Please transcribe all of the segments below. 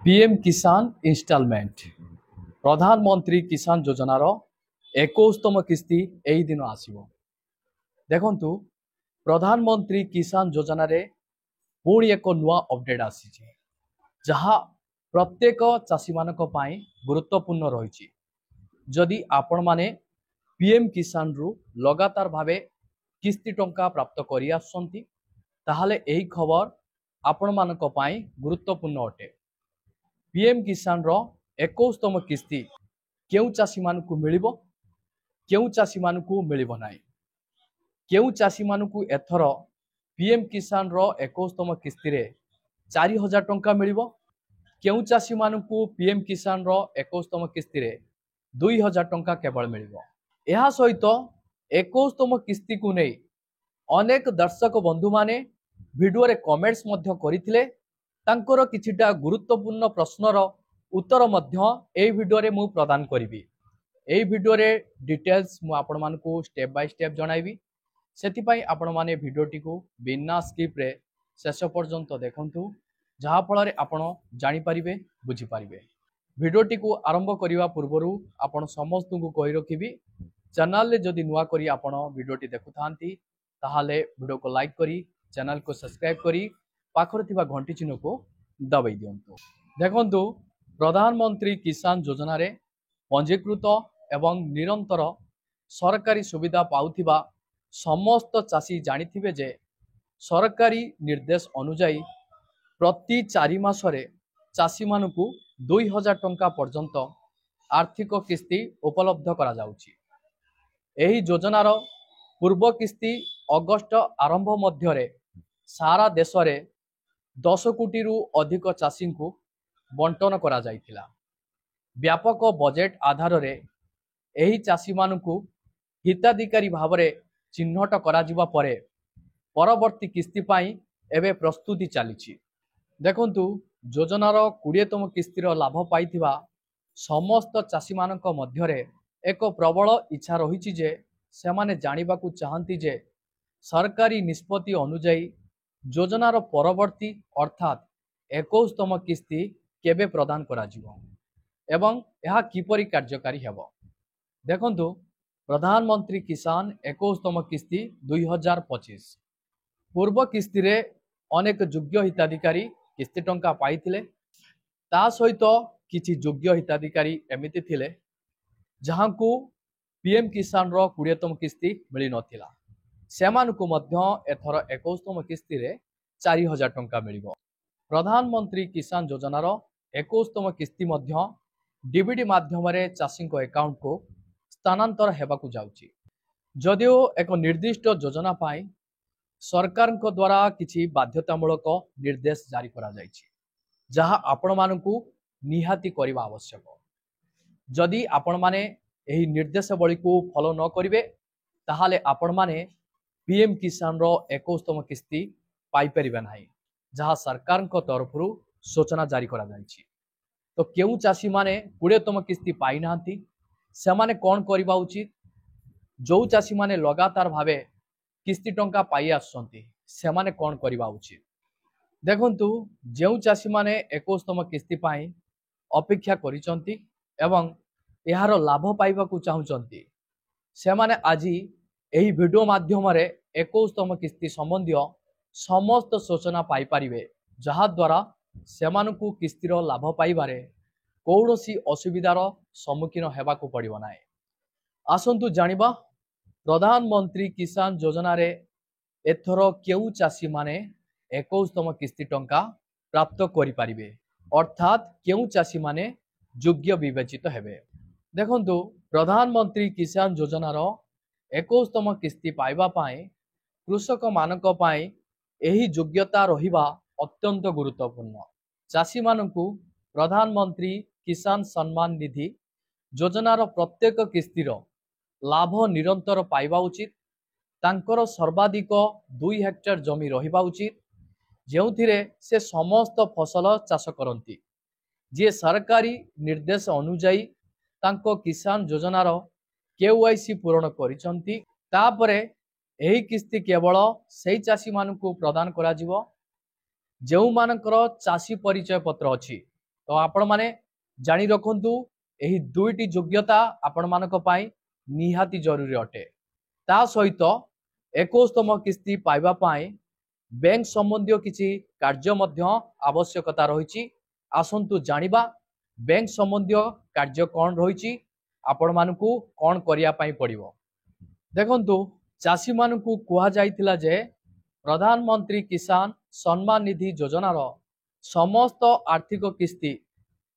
PM किसान instalment प्रधानमंत्री किसान योजनार 21तम किस्ती एई दिन आसीबो। देखंतु प्रधानमंत्री किसान योजना रे पुणी एक नुआ अपडेट आसी जहाँ प्रत्येक चाषी मानक पई गुरुत्वपूर्ण रही। जदि आपण माने पीएम किसान रु लगातार भावे किस्ती टंका प्राप्त करि आसुछंती ताहाले एही खबर आपण मानक पई गुरुत्वपूर्ण अटे। पीएम किसान रो 21तम किस्ती केउ चाषी मानकु मिलिबो, केउ चाषी मानकु मिलिबो नाही, केउ चाषी मानकु एथर पीएम किसान रो 21तम किस्ती रे 4000 टंका मिलिबो, केउ चाषी मानकु पीएम किसान रो 21तम किस्ती रे 2000 टंका केवल मिलिबो। एहा सहित 21तम किस्ती को नै अनेक दर्शक बंधु माने वीडियो रे कमेंट्स मध्य करिथिले। तांकर किछिटा गुरुत्वपूर्ण प्रश्नर उत्तर मध्य ए वीडियो रे मु प्रदान करिवि। ए वीडियो रे डिटेल्स मु आपण मानकु स्टेप बाय स्टेप जणाइबि। सेति पई आपण माने वीडियोटी को बिना स्किप रे शेष पर्यंत देखंतु, जहा फल रे आपण जानि परिबे, बुझी परिबे। वीडियोटी को आरंभ करिवा पूर्वरु आपण समस्त को कहि रखिबि, चैनल रे जदि नुआ करी आपण वीडियोटी देखुथांती ताहाले वीडियो को लाइक करी चैनल को सब्सक्राइब करी पाखर थिबा घंटी चिन्ह को दबाई दियंतु। देखंतु प्रधानमंत्री किसान योजना रे पंजीकृत एवं निरंतर सरकारी सुविधा पाउथिबा समस्त चाषी जानिथिबे जे सरकारी निर्देश अनुसार प्रति 4 मासरे चाषी मानकु 2000 टंका पर्यंत आर्थिक किस्ती उपलब्ध करा जाउची। एही योजनार पूर्व किस्ती अगस्त आरंभ मध्यरे सारा देश रे 10 कोटी रु अधिक चाषी को बंटन करा जाइथिला। व्यापक बजेट आधार रे एही चाषी मानकु हिताधिकारी भावरे चिन्हट करा जिबा परे परवर्ती किस्ती पाई एबे प्रस्तुति चलीछि। देखंतु योजनार 20तम किस्तीर लाभ पाइथिबा समस्त चाषी मानक मध्यरे एक प्रबल इच्छा रहिछि जे सेमाने जानिबाकू चाहंती जे सरकारी निष्पत्ति अनुसार योजनार परवर्ती अर्थात 21तम किस्ती केबे प्रदान करा जिवो एवं यह किपरि कार्यकारी हेबो। देखंतु प्रधानमंत्री किसान 21तम किस्ती 2025 पूर्व किस्ती रे अनेक योग्य हिताधिकारी किस्ती टंका पाइथिले। ता सहित किछि योग्य हिताधिकारी एमिति थिले जहांकू पीएम किसान रो 20तम किस्ती मिली नथिला। सेमानकु मध्य एथर 21तम किस्ती रे 4000 टंका मिलिबो। प्रधानमंत्री किसान योजनार 21तम किस्ती मध्य डीबीडी माध्यम रे चाषी को अकाउंट को स्थानांतर हेबाकू जाउची। जदिओ एक निर्दिष्ट योजना पाई सरकार को द्वारा किछि बाध्यतामूलक निर्देश जारी करा जाइछि, जहा आपण मानकू निहाती करिवा आवश्यक। जदि आपण माने एही निर्देशावली को फॉलो न करिवे ताहाले आपण माने पीएम किसान रो 21तम किस्ती पाई परिबे नाही, जहा सरकार को तरफरु सूचना जारी करा जाइछि। तो केउ चाषी माने 20तम किस्ती पाई नांती सेमाने कोन करिबा उचित? जो चाषी माने लगातार भावे किस्ती टंका पाई आसुछंती सेमाने कोन करिबा उचित? देखंतु जेउ चाषी माने 21तम किस्ती पाई अपेक्षा करिसंती एवं यार लाभ पाइबा को चाहुचंती सेमाने आजी एही वीडियो माध्यम रे 21तम किस्ती संबंधी समस्त सूचना पाई परिबे, जहा द्वारा सेमानकु किस्तीर लाभ पाइबारे कौनसी असुविधार सम्मुखीन हेबा को पड़िबो नाही। आसंतु जानिबा प्रधानमंत्री किसान योजना रे एथर केउ चाषी माने 21तम किस्ती टंका प्राप्त करि परिबे, अर्थात केउ चाषी माने योग्य विवेचित हेबे। देखंतु प्रधानमंत्री किसान योजनार 21तम किस्ती पाइबा पाए कृषक मानक पाए एही योग्यता रहिबा अत्यंत गुरुत्वपूर्ण। चाषी मानकू प्रधानमंत्री किसान सम्मान निधि योजनार प्रत्येक किस्तीर लाभ निरंतर पाइबा उचित। तांकर सर्वाधिक 2 हेक्टर जमी रहिबा उचित, जेउथिरे से समस्त फसल चाष करंती। जे सरकारी निर्देश अनुसार तांको किसान योजनार केवाईसी पूरण करिसंती तापरे एही किस्ती केवल सेही चाषी मानकू प्रदान करा जिवो जेउ मानकर चाषी परिचय पत्र अछि तो आपण माने जानी रखंतु एही दुईटी योग्यता आपण मानक पाई निहाती जरूरी अटे। ता सहित 21तम किस्ती पाइबा पाई बैंक संबंधी किसी कार्य मध्य आवश्यकता रही। आसंतु जानिबा बैंक संबंधी कार्य कौन रही आपण मानकु कौन करिया पाई पड़िबो। देखंतु चाषी मानकु कुहा जाइतिला जे प्रधानमंत्री किसान सम्मान निधि योजनार समस्त आर्थिक किस्ती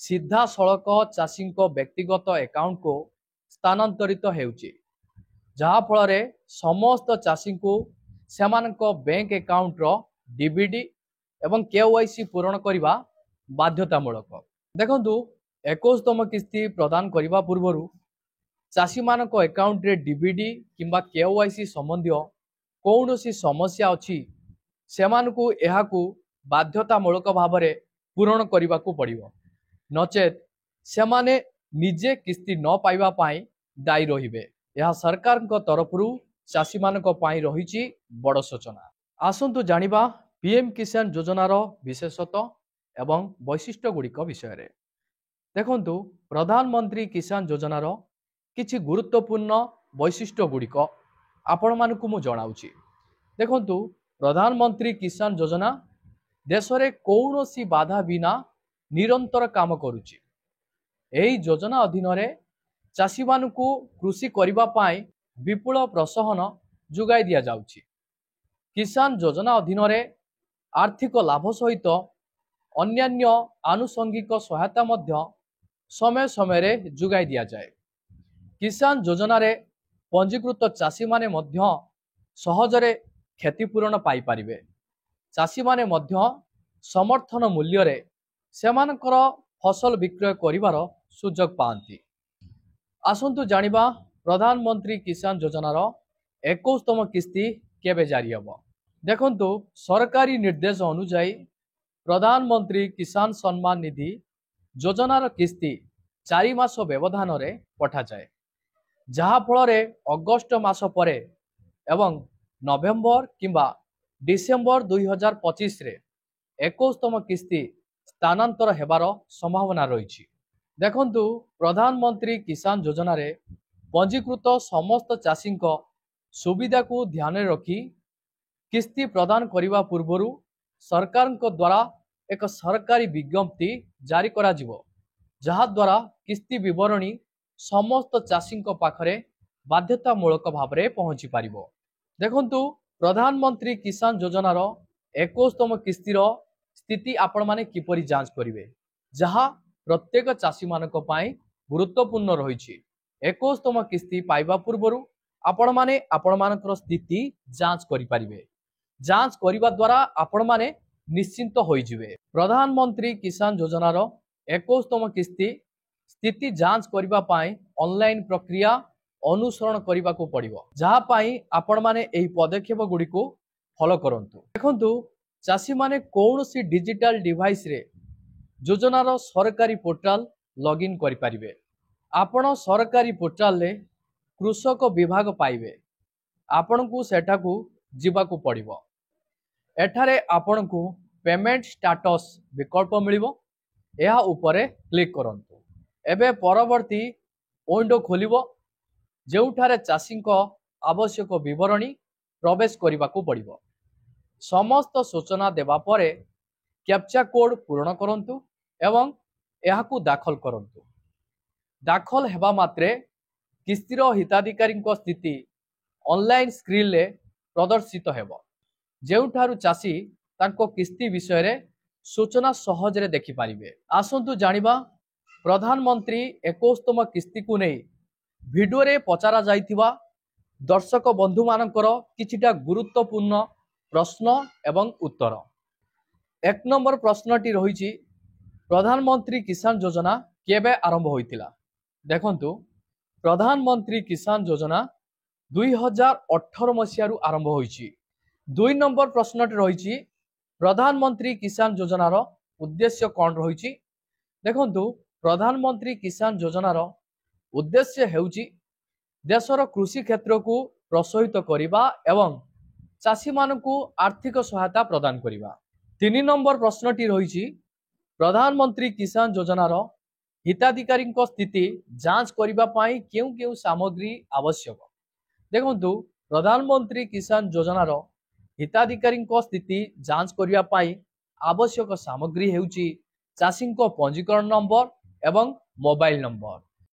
सीधा सड़क चाषी व्यक्तिगत अकाउंट को स्थानांतरित हेउची, जहा फल रे समस्त चाषी को सेमानक बैंक अकाउंट रो डीबीडी एवं केवाईसी पूरण करने बाध्यतामूलक। देखंतु 21तम किस्ती प्रदान करने पूर्व चाषी मानक अकाउंट रे डीबीडी किंबा केवाईसी संबंधी कौन सी समस्या अच्छी सेमानकु एहाकु बाध्यतामूलक भाव में पूरण करने को पड़िबो, नचेत सेमाने निजे किस्ती न पाइबा पाई दायी रहिबे। यह सरकार तरफरु चाषी मानक पाई रही बड़ सूचना। आसंतु जानिबा पीएम किसान योजनार विशेषता एवं वैशिष्ट्य गुड़िक विषय रे। देखंतु प्रधानमंत्री किसान योजनार किछि गुरुत्वपूर्ण वैशिष्ट्य गुड़िक आपण मानकु मु जणाउछि। देखंतु प्रधानमंत्री किसान योजना देश रे कौनसी बाधा बिना निरंतर काम करुछि। एही योजना अधीन रे चाषी मानकु कृषि करिबा पाई विपुल प्रोत्साहन जुगाई दिया जाउछि। किसान योजना अधीन रे आर्थिक लाभ सहित अन्यान्य आनुषंगिक सहायता मध्य समय समय रे जुगाई दिया जाए। किसान योजना रे पंजीकृत चाषी माने मध्य सहजरे क्षतिपूरण पाई पारिबे। चाषी माने मध्य समर्थन मूल्य रे सेमानकर फसल विक्रय करिवार सुजोग पाआंती। आसंतु जानिबा प्रधानमंत्री किसान योजनार 21तम किस्ती केबे जारी हबो। देखंतु सरकारी निर्देश अनुसार प्रधानमंत्री किसान सम्मान निधि योजनार किस्ती 4 मास व्यवधान रे पठा जाए, जहा फल रे अगस्त मास परे एवं नवेम्बर किंबा डिसेम्बर 2025 रे 21तम किस्ती स्थानांतर हेबार संभावना रही। देखंतु प्रधानमंत्री किसान योजना रे पंजीकृत समस्त चाषी सुविधा को ध्यान रखी किस्ती प्रदान करने पूर्व सरकार द्वारा एक सरकारी विज्ञप्ति जारी करा जिवो, जहा द्वारा किस्ती विवरणी समस्त चाषी पाखरे बाध्यतामूलक भाव में पहुंची पारिबो। देखंतु प्रधानमंत्री किसान योजनार 21तम किस्तीर स्थिति आपण माने किपरि जांच करिवे, जहा प्रत्येक चाषी मानक पाई गुरुत्वपूर्ण रही। 21तम किस्ती पाइबा पूर्व आपण माने आपण मानकर स्थिति जांच करि पारिबे। जांच करिबा द्वारा आपण माने निश्चिंत होई जिवे। प्रधानमंत्री किसान योजनार 21तम किस्ती स्थिति जांच करिबा पाई ऑनलाइन प्रक्रिया अनुसरण करिबा को पड़िबो, जहा पाई आपण माने एही पदक्षेप गुडी को फॉलो करंतु। देखंतु चाषी माने कौनसी डिजिटल डिवाइस रे योजनार सरकारी पोर्टाल लॉगिन करि पारिबे। आपण सरकारी पोर्टाल ले कृषक विभाग पाइबे। आपण को सेठा को जिबा को पड़िबो। एठारे आपण को पेमेंट स्टेटस विकल्प मिलिबो, एहा उपरे क्लिक करंतु। एबे परवर्ती विंडो खोलिबो, जेउठारे चाषी आवश्यक विवरणी प्रवेश करने को पड़िबो। समस्त सूचना देवा परे कैप्चा कोड पूर्ण करंतु एवं एहाकु दाखल करंतु। दाखल हेबा मात्रे किस्तीर हिताधिकारी स्थिति ऑनलाइन स्क्रीन ले प्रदर्शित हेबो, जेउठारु चाषी तांको किस्ती विषय रे सूचना सहजरे देखि पारिबे। आसंतु जानिबा प्रधानमंत्री 21तम किस्ती को नहीं वीडियो रे पचारा जाइथिबा दर्शक बंधु मानकर किछिटा गुरुत्वपूर्ण प्रश्न एवं उत्तर। 1 नंबर प्रश्नटी रही प्रधानमंत्री किसान योजना केबे आरंभ होइतिला। देखंतु प्रधानमंत्री किसान योजना 2018 मसीहारू आरंभ होइछि। 2 नंबर प्रश्नटी रही प्रधानमंत्री किसान योजनार उद्देश्य कौन रही। देखंतु प्रधानमंत्री किसान योजनार उद्देश्य हेउछि देशर कृषि क्षेत्र को प्रोत्साहित करिबा एवं चाषी मानकु आर्थिक सहायता प्रदान करिबा। 3 नंबर प्रश्नटी रही प्रधानमंत्री किसान योजनार हिताधिकारी स्थिति जांच करने क्यों क्यों सामग्री आवश्यक देखु प्रधानमंत्री किसान योजनार हिताधिकारी स्थिति जांच करने आवश्यक सामग्री हेउची चाषी पंजीकरण नंबर एवं मोबाइल नंबर।